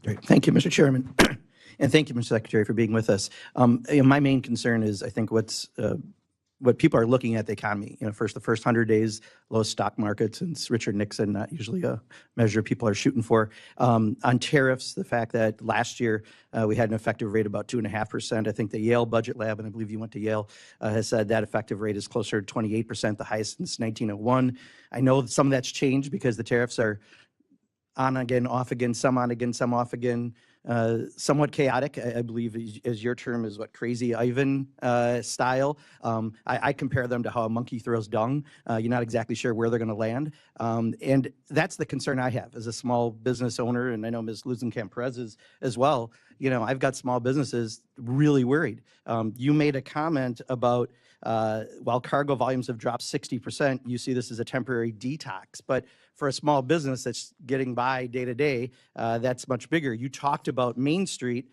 Great. Thank you, Mr. Chairman. And thank you, Mr. Secretary, for being with us. My main concern is, I think, what people are looking at the economy. First, the first 100 days, low stock markets, and it's Richard Nixon, not usually a measure people are shooting for. On tariffs, the fact that last year we had an effective rate of about 2.5%. I think the Yale Budget Lab, and I believe you went to Yale, has said that effective rate is closer to 28%, the highest since 1901. I know some of that's changed because the tariffs are on again, off again, some on again, some off again, somewhat chaotic. I believe, as your term is, what, Crazy Ivan style. I compare them to how a monkey throws dung. You're not exactly sure where they're going to land. And that's the concern I have as a small business owner, and I know Ms. Luzenkamp-Perez is as well. I've got small businesses really worried. You made a comment about while cargo volumes have dropped 60%, you see this as a temporary detox. But for a small business that's getting by day to day, that's much bigger. You talked about Main Street.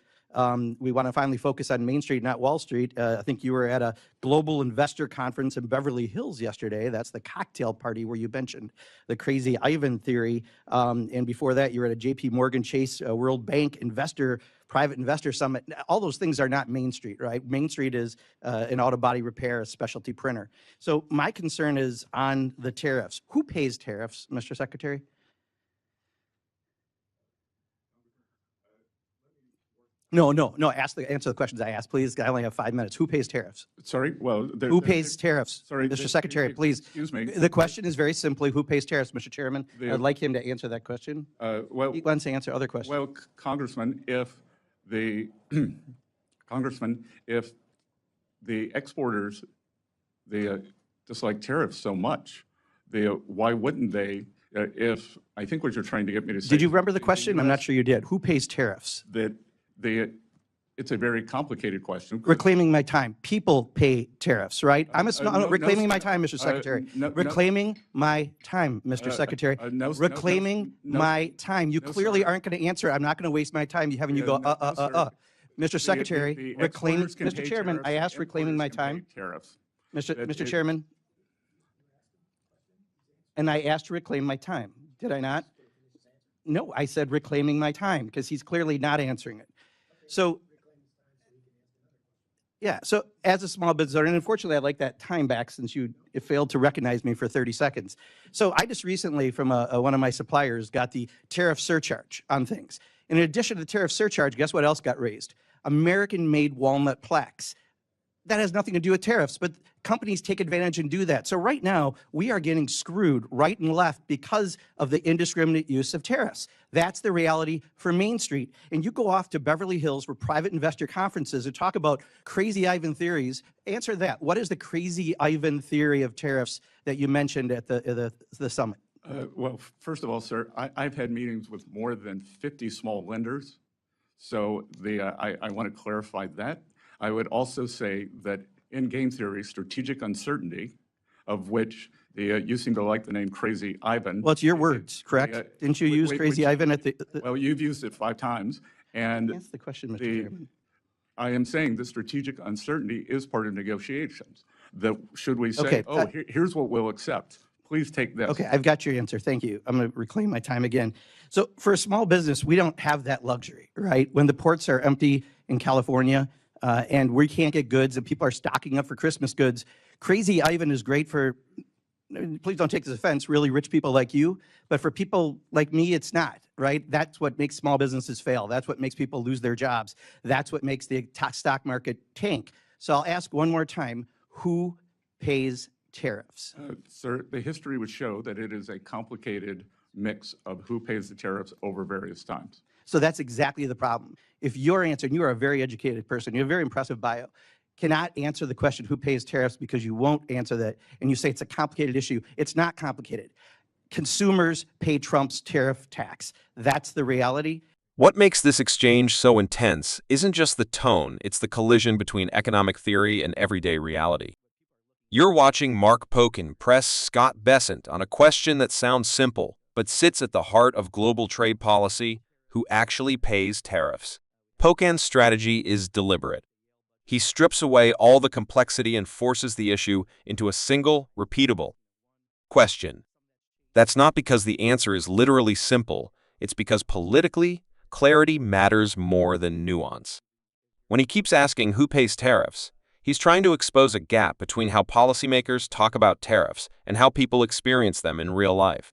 We want to finally focus on Main Street, not Wall Street. I think you were at a global investor conference in Beverly Hills yesterday. That's the cocktail party where you mentioned the Crazy Ivan theory. And before that, you were at a JP Morgan Chase World Bank private investor summit. All those things are not Main Street, right? Main Street is an auto body repair, a specialty printer. So my concern is on the tariffs. Who pays tariffs, Mr. Secretary? No. Answer the questions I asked, please. I only have 5 minutes. Who pays tariffs? Sorry? Well, who pays tariffs? Sorry, Mr. Secretary, please. Excuse me. The question is very simply, who pays tariffs, Mr. Chairman? I'd like him to answer that question. Well, He wants to answer other questions. Well, Congressman, if the exporters, they dislike tariffs so much, why wouldn't they? If I think what you're trying to get me to say. Did you remember the question? I'm not sure you did. Who pays tariffs? It's a very complicated question. Reclaiming my time. People pay tariffs, right? Reclaiming my time, Mr. Secretary. Reclaiming my time, Mr. Secretary. Reclaiming my time. You clearly aren't going to answer. I'm not going to waste my time having you go, Mr. Secretary, Mr. Chairman, I asked reclaiming my time. Mr. Chairman, and I asked to reclaim my time. Did I not? No, I said reclaiming my time because he's clearly not answering it. So, yeah, so as a small business owner, and unfortunately I'd like that time back since you failed to recognize me for 30 seconds. So I just recently from one of my suppliers got the tariff surcharge on things. In addition to the tariff surcharge, guess what else got raised? American-made walnut plaques. That has nothing to do with tariffs, but companies take advantage and do that. So right now, we are getting screwed right and left because of the indiscriminate use of tariffs. That's the reality for Main Street. And you go off to Beverly Hills for private investor conferences and talk about Crazy Ivan theories. Answer that. What is the Crazy Ivan theory of tariffs that you mentioned at the summit? Well, first of all, sir, I've had meetings with more than 50 small lenders. So I want to clarify that. I would also say that in game theory, strategic uncertainty, of which you seem to like the name Crazy Ivan. Well, it's your words, correct? Didn't you use Crazy Ivan at the? Well, you've used it 5 times. And that's the question, Mr. Chairman. I am saying the strategic uncertainty is part of negotiations. That should we say, okay, here's what we'll accept. Please take this. Okay, I've got your answer. Thank you. I'm going to reclaim my time again. So for a small business, we don't have that luxury, right? When the ports are empty in California, and we can't get goods and people are stocking up for Christmas goods. Crazy Ivan is great for, please don't take this offense, really rich people like you, but for people like me, it's not, right? That's what makes small businesses fail. That's what makes people lose their jobs. That's what makes the stock market tank. So I'll ask one more time, who pays tariffs? Sir, the history would show that it is a complicated mix of who pays the tariffs over various times. So that's exactly the problem. If your answer, and you are a very educated person, you have a very impressive bio, cannot answer the question who pays tariffs because you won't answer that, and you say it's a complicated issue. It's not complicated. Consumers pay Trump's tariff tax. That's the reality. What makes this exchange so intense isn't just the tone, it's the collision between economic theory and everyday reality. You're watching Mark Pocan press Scott Bessent on a question that sounds simple, but sits at the heart of global trade policy: who actually pays tariffs? Pocan's strategy is deliberate. He strips away all the complexity and forces the issue into a single, repeatable question. That's not because the answer is literally simple, it's because politically, clarity matters more than nuance. When he keeps asking who pays tariffs, he's trying to expose a gap between how policymakers talk about tariffs and how people experience them in real life.